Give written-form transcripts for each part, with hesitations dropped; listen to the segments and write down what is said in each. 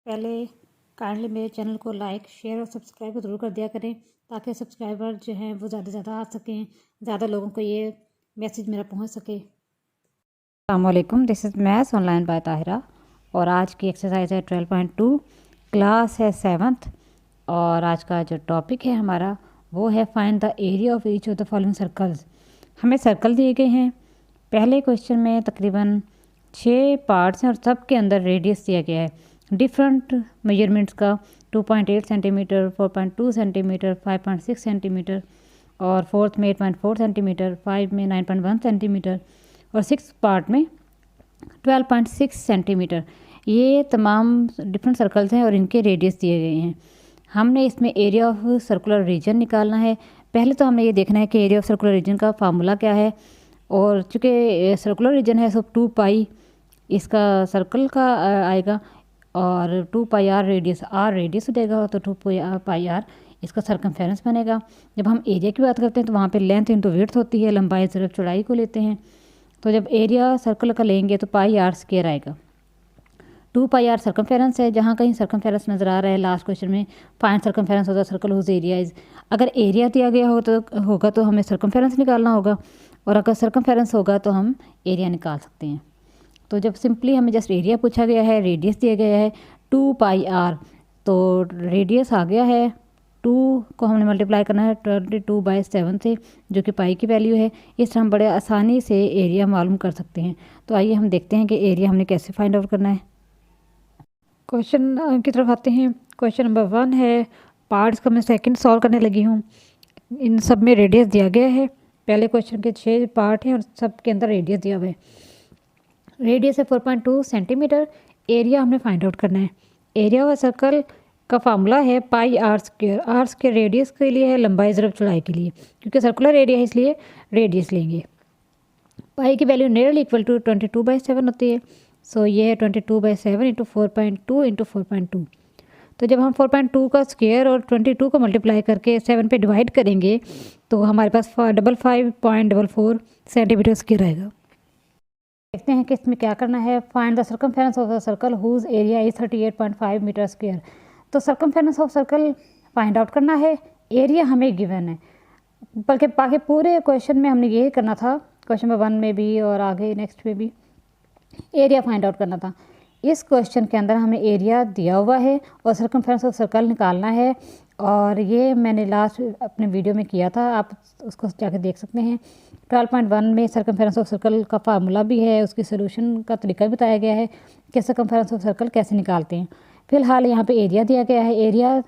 पहले काइंडली मेरे चैनल को लाइक शेयर और सब्सक्राइब ज़रूर कर दिया करें ताकि सब्सक्राइबर जो हैं वो ज़्यादा से ज़्यादा आ सकें, ज़्यादा लोगों को ये मैसेज मेरा पहुंच सके। अस्सलामुअलैकुम, this is maths online by Tahira और आज की एक्सरसाइज है 12.2, क्लास है 7th और आज का जो टॉपिक है हमारा वो है find the area of each of the following circles. हमें सर्कल दिए गए हैं। पहले क्वेश्चन में तकरीबन 6 पार्ट्स हैं और सब के अंदर रेडियस दिया गया है डिफरेंट मेजरमेंट्स का 2.8 सेंटीमीटर, 4.2 सेंटीमीटर, 5.6 सेंटीमीटर और फोर्थ में 8.4 सेंटीमीटर, 5 में 9.1 सेंटीमीटर और 6 पार्ट में 12.6 सेंटीमीटर। ये तमाम डिफरेंट सर्कल्स हैं और इनके रेडियस दिए गए हैं। हमने इसमें एरिया ऑफ सर्कुलर रीजन निकालना है। पहले तो हमने ये देखना है कि एरिया ऑफ सर्कुलर रीजन का फार्मूला क्या है और चूँकि सर्कुलर रीजन है सब 2 पाई इसका सर्कल का आएगा और 2 पाई आर रेडियस हो जाएगा तो 2 पाई आर इसका सरकमफेरेंस बनेगा। जब हम एरिया की बात करते हैं तो वहाँ पे लेंथ इंटू विड्थ होती है, लंबाई सिर्फ चौड़ाई को लेते हैं। तो जब एरिया सर्कल का लेंगे तो पाई आर स्क्वायर आएगा। 2 पाई आर सरकमफेरेंस है। जहाँ कहीं सरकमफेरेंस नज़र आ रहा है लास्ट क्वेश्चन में find circumference of the circle whose area is. अगर एरिया दिया गया होगा तो हमें सरकमफेरेंस निकालना होगा और अगर सरकमफेरेंस होगा तो हम एरिया निकाल सकते हैं। तो जब सिंपली हमें जस्ट एरिया पूछा गया है, रेडियस दिया गया है 2 पाई आर, तो रेडियस आ गया है 2 को हमने मल्टीप्लाई करना है 22/7 से जो कि पाई की वैल्यू है। इस तरह हम बड़े आसानी से एरिया मालूम कर सकते हैं। तो आइए हम देखते हैं कि एरिया हमने कैसे फाइंड आउट करना है। क्वेश्चन की तरफ आते हैं। क्वेश्चन नंबर 1 है, पार्ट्स का मैं सेकंड सॉल्व करने लगी हूँ। इन सब में रेडियस दिया गया है। पहले क्वेश्चन के 6 पार्ट हैं और सब के अंदर रेडियस दिया हुआ है। रेडियस है 4.2 सेंटीमीटर। एरिया हमने फाइंड आउट करना है। एरिया ऑफ सर्कल का फार्मूला है pi R square. R square radius के लिए है, लंबाई ज़रब चौड़ाई के लिए, क्योंकि सर्कुलर एरिया है इसलिए रेडियस लेंगे। पाई की वैल्यू नियरली इक्वल टू 22/7 होती है। सो ये है 22/7 इंटू 4.2 इंटू 4.2। तो जब हम 4.2 का स्क्वायर और 22 को मल्टीप्लाई करके 7 पे डिवाइड करेंगे तो हमारे पास 55.44 सेंटीमीटर स्क्वायर आएगा। देखते हैं कि इसमें क्या करना है। Find the circumference of the circle whose area is 38.5 metre square. तो circumference of circle find out करना है, एरिया हमें गिवन है। बल्कि बाकी पूरे क्वेश्चन में हमने यही करना था, क्वेश्चन नंबर 1 में भी और आगे नेक्स्ट में भी एरिया फाइंड आउट करना था। इस क्वेश्चन के अंदर हमें एरिया दिया हुआ है और सर्कमफेरेंस ऑफ सर्कल निकालना है और ये मैंने लास्ट अपने वीडियो में किया था, आप उसको जाके देख सकते हैं। 12.1 में सर्कमफेरेंस ऑफ सर्कल का फार्मूला भी है, उसकी सोल्यूशन का तरीका भी बताया गया है कि सर्कमफेरेंस ऑफ सर्कल कैसे निकालते हैं। फिलहाल यहाँ पे एरिया दिया गया है। एरिया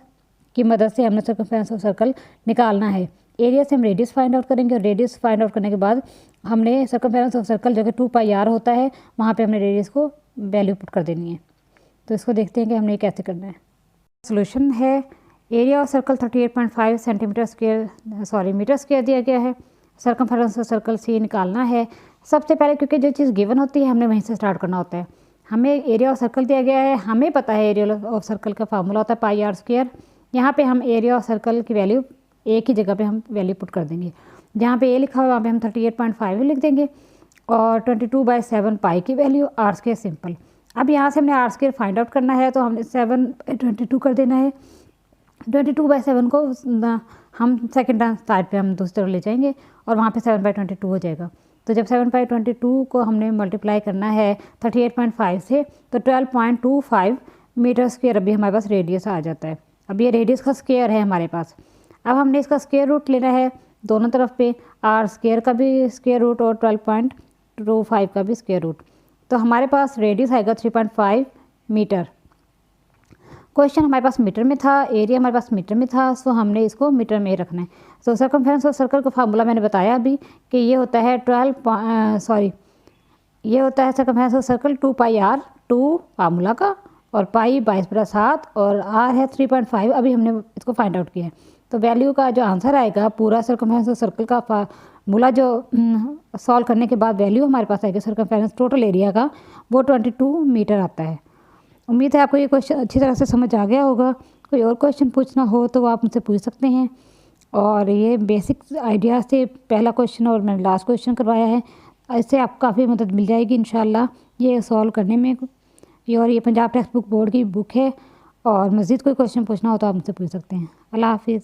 की मदद से हमने सर्कमफेरेंस ऑफ सर्कल निकालना है। एरिया से हम रेडियस फाइंड आउट करेंगे और रेडियस फाइंड आउट करने के बाद हमने सर्कमफेरेंस ऑफ सर्कल जो कि 2 पाई आर होता है वहाँ पे हमने रेडियस को वैल्यू पुट कर देनी है। तो इसको देखते हैं कि हमने कैसे करना है। सोल्यूशन है, area of circle 38.5 centimetre square metre square दिया गया है। सर्कमफेरेंस ऑफ सर्कल से निकालना है। सबसे पहले क्योंकि जो चीज़ गिवन होती है हमने वहीं से स्टार्ट करना होता है। हमें एरिया ऑफ सर्कल दिया गया है, हमें पता है एरिया ऑफ सर्कल का फार्मूला होता है पाई आर स्क्वायर। यहाँ पे हम एरिया ऑफ सर्कल की वैल्यू एक ही जगह पे हम वैल्यू पुट कर देंगे। जहाँ पे ए लिखा हुआ वहाँ पे हम 38.5 लिख देंगे और 22/7 पाई की वैल्यू आर स्क्वायर सिंपल। अब यहाँ से हमने आर स्क्वायर फाइंड आउट करना है तो हमने 7/22 कर देना है। 22/7 को हम सेकेंड साइड पे हम दूसरी तरफ ले जाएंगे और वहाँ पे 7/22 हो जाएगा। तो जब 7/22 को हमने मल्टीप्लाई करना है 38.5 से तो 12.25 मीटर स्क्वायर अभी हमारे पास रेडियस आ जाता है। अब ये रेडियस का स्क्वायर है हमारे पास। अब हमने इसका स्क्वायर रूट लेना है दोनों तरफ पे, आर स्क्वायर का भी स्क्वायर रूट और 12.25 का भी स्क्वायर रूट। तो हमारे पास रेडियस आएगा 3.5 मीटर। क्वेश्चन हमारे पास मीटर में था, एरिया हमारे पास मीटर में था, सो हमने इसको मीटर में रखना है। सो सर्कमफेरेंस ऑफ सर्कल का फार्मूला मैंने बताया अभी कि ये होता है ये होता है circumference of circle 2 pi r, 2 formula का और पाई 22/7 और आर है 3.5। अभी हमने इसको फाइंड आउट किया है। तो वैल्यू का जो आंसर आएगा पूरा सर्कमफेरेंस ऑफ सर्कल का फार्मूला जो सॉल्व करने के बाद वैल्यू हमारे पास आएगी सर्कमफेरेंस टोटल एरिया का, वो 22 मीटर आता है। उम्मीद है आपको ये क्वेश्चन अच्छी तरह से समझ आ गया होगा। कोई और क्वेश्चन पूछना हो तो आप मुझसे पूछ सकते हैं। और ये बेसिक आइडिया से पहला क्वेश्चन और मैंने लास्ट क्वेश्चन करवाया है, इससे आपको काफ़ी मदद मिल जाएगी इंशाल्लाह ये सॉल्व करने में। ये पंजाब टेक्स्ट बुक बोर्ड की बुक है। और मज़ीद कोई क्वेश्चन पूछना हो तो आप मुझसे पूछ सकते हैं। अल्लाह हाफिज़।